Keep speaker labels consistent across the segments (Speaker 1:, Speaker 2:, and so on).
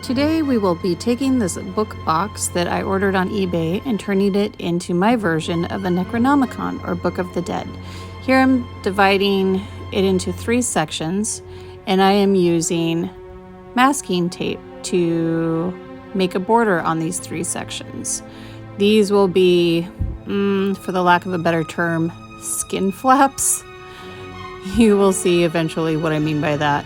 Speaker 1: Today we will be taking this book box that I ordered on eBay and turning it into my version of a Necronomicon, or Book of the Dead. Here I'm dividing it into 3 sections, and I am using masking tape to make a border on these 3 sections. These will be, for the lack of a better term, skin flaps. You will see eventually what I mean by that.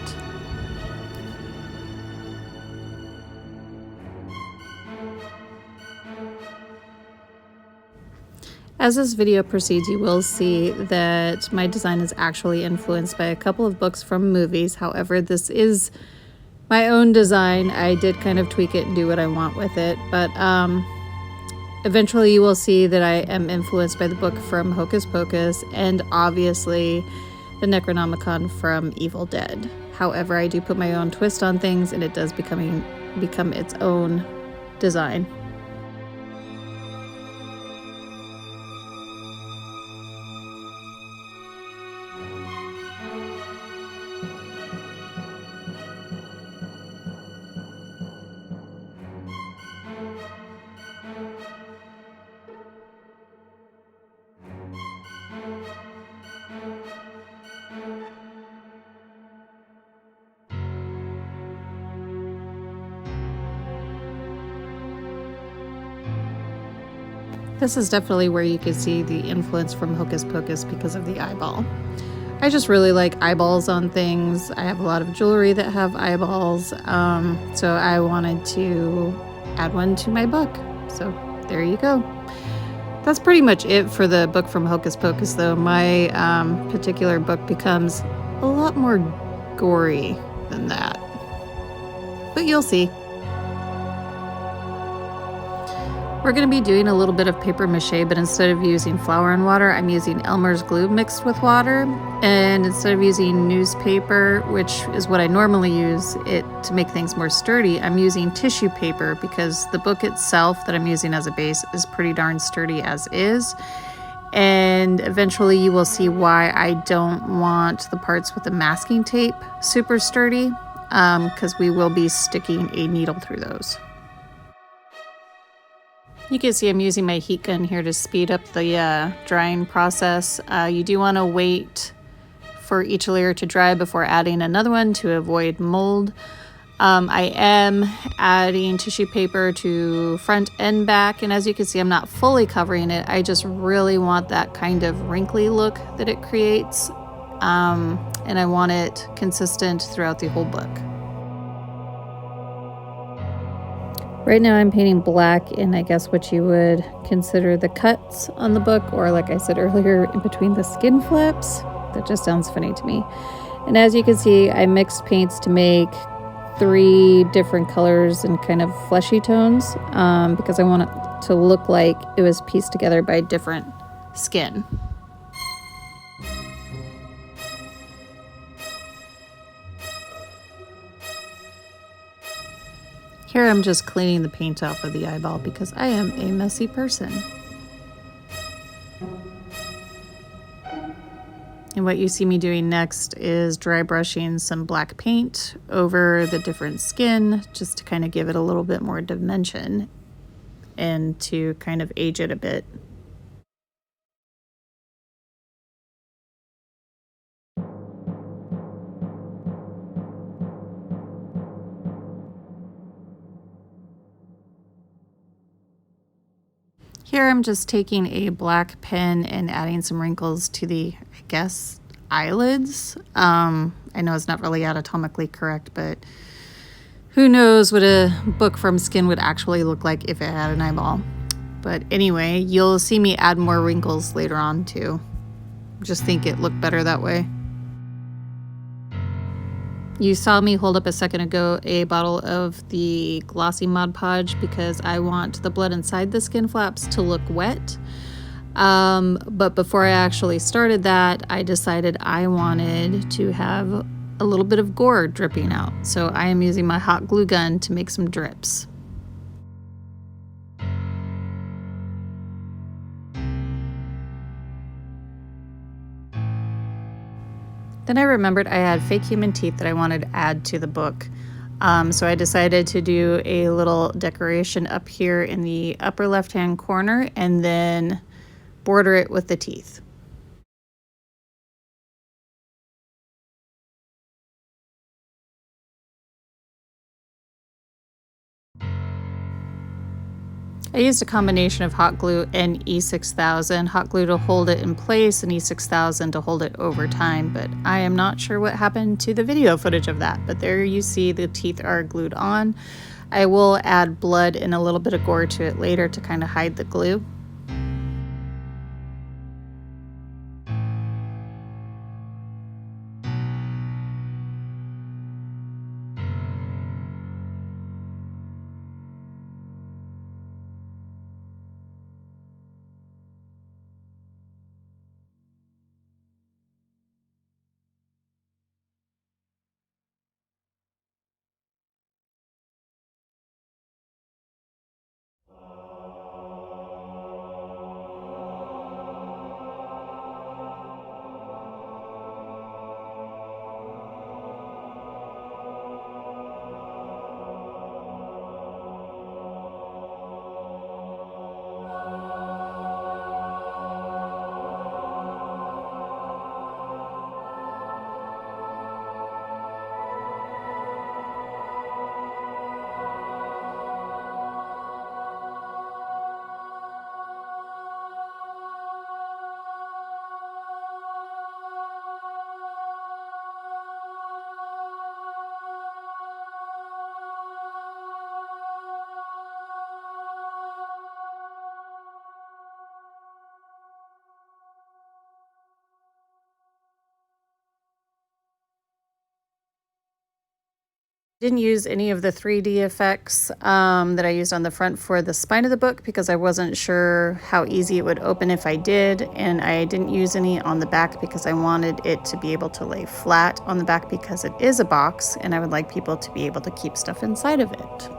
Speaker 1: As this video proceeds, you will see that my design is actually influenced by a couple of books from movies. However, this is my own design. I did kind of tweak it and do what I want with it, but eventually you will see that I am influenced by the book from Hocus Pocus and obviously the Necronomicon from Evil Dead. However, I do put my own twist on things and it does become its own design. This is definitely where you can see the influence from Hocus Pocus because of the eyeball. I just really like eyeballs on things. I have a lot of jewelry that have eyeballs, so I wanted to add one to my book. So there you go. That's pretty much it for the book from Hocus Pocus, though. My particular book becomes a lot more gory than that. But you'll see. We're going to be doing a little bit of paper mache, but instead of using flour and water, I'm using Elmer's glue mixed with water. And instead of using newspaper, which is what I normally use it to make things more sturdy, I'm using tissue paper because the book itself that I'm using as a base is pretty darn sturdy as is. And eventually you will see why I don't want the parts with the masking tape super sturdy, because we will be sticking a needle through those. You can see I'm using my heat gun here to speed up the drying process. You do want to wait for each layer to dry before adding another one to avoid mold. I am adding tissue paper to front and back, and as you can see, I'm not fully covering it. I just really want that kind of wrinkly look that it creates, and I want it consistent throughout the whole book. Right now I'm painting black in, I guess, what you would consider the cuts on the book, or like I said earlier, in between the skin flaps. That just sounds funny to me. And as you can see, I mixed paints to make 3 different colors and kind of fleshy tones, because I want it to look like it was pieced together by different skin. Here I'm just cleaning the paint off of the eyeball because I am a messy person. And what you see me doing next is dry brushing some black paint over the different skin just to kind of give it a little bit more dimension and to kind of age it a bit. Here I'm just taking a black pen and adding some wrinkles to the, I guess, eyelids. I know it's not really anatomically correct, but who knows what a book from skin would actually look like if it had an eyeball. But anyway, you'll see me add more wrinkles later on too. Just think it looked better that way. You saw me hold up a second ago a bottle of the glossy Mod Podge because I want the blood inside the skin flaps to look wet. But before I actually started that, I decided I wanted to have a little bit of gore dripping out. So I am using my hot glue gun to make some drips. Then I remembered I had fake human teeth that I wanted to add to the book. So I decided to do a little decoration up here in the upper left-hand corner and then border it with the teeth. I used a combination of hot glue and E6000, hot glue to hold it in place and E6000 to hold it over time, but I am not sure what happened to the video footage of that. But there you see the teeth are glued on. I will add blood and a little bit of gore to it later to kind of hide the glue. Didn't use any of the 3D effects that I used on the front for the spine of the book because I wasn't sure how easy it would open if I did, and I didn't use any on the back because I wanted it to be able to lay flat on the back because it is a box and I would like people to be able to keep stuff inside of it.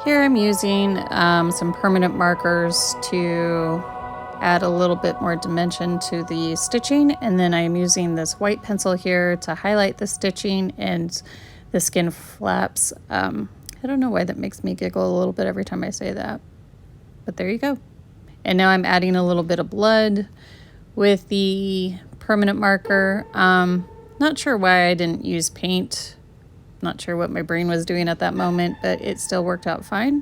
Speaker 1: Here I'm using some permanent markers to add a little bit more dimension to the stitching, and then I'm using this white pencil here to highlight the stitching and the skin flaps. I don't know why that makes me giggle a little bit every time I say that, but there you go. And now I'm adding a little bit of blood with the permanent marker. Not sure why I didn't use paint. Not sure what my brain was doing at that moment, but it still worked out fine.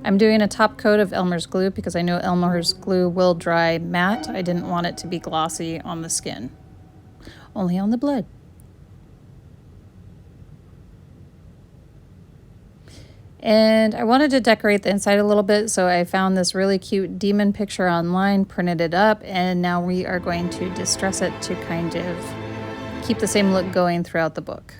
Speaker 1: I'm doing a top coat of Elmer's glue because I know Elmer's glue will dry matte. I didn't want it to be glossy on the skin, only on the blood. And I wanted to decorate the inside a little bit, so I found this really cute demon picture online, printed it up, and now we are going to distress it to kind of keep the same look going throughout the book.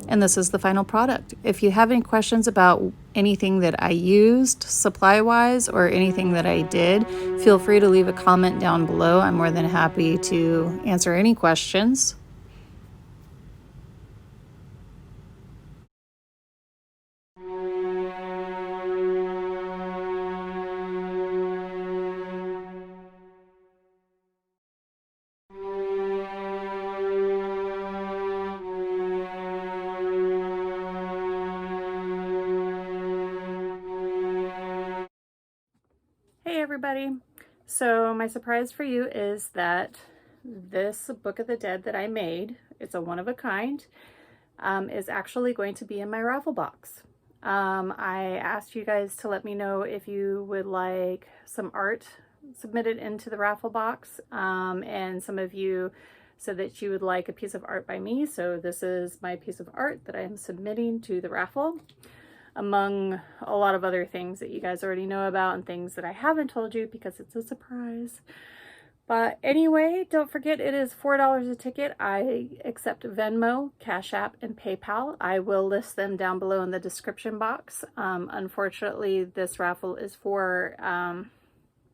Speaker 1: and this is the final product. If you have any questions about anything that I used supply-wise or anything that I did, feel free to leave a comment down below. I'm more than happy to answer any questions. Hey everybody! So my surprise for you is that this Book of the Dead that I made, it's a one of a kind, is actually going to be in my raffle box. I asked you guys to let me know if you would like some art submitted into the raffle box, and some of you said that you would like a piece of art by me, so this is my piece of art that I am submitting to the raffle, among a lot of other things that you guys already know about and things that I haven't told you because it's a surprise. But anyway, don't forget it is $4 a ticket. I accept Venmo, Cash App, and PayPal. I will list them down below in the description box. Unfortunately, this raffle is for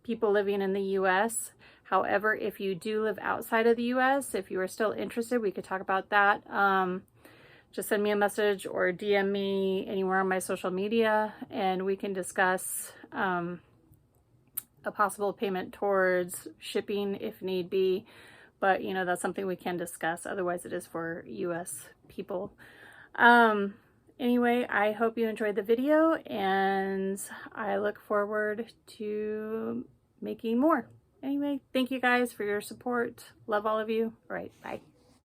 Speaker 1: people living in the US. However, if you do live outside of the US, if you are still interested, we could talk about that. Just send me a message or DM me anywhere on my social media and we can discuss a possible payment towards shipping if need be. But you know, that's something we can discuss. Otherwise it is for US people. Anyway, I hope you enjoyed the video and I look forward to making more. Anyway, thank you guys for your support. Love all of you. All right, bye.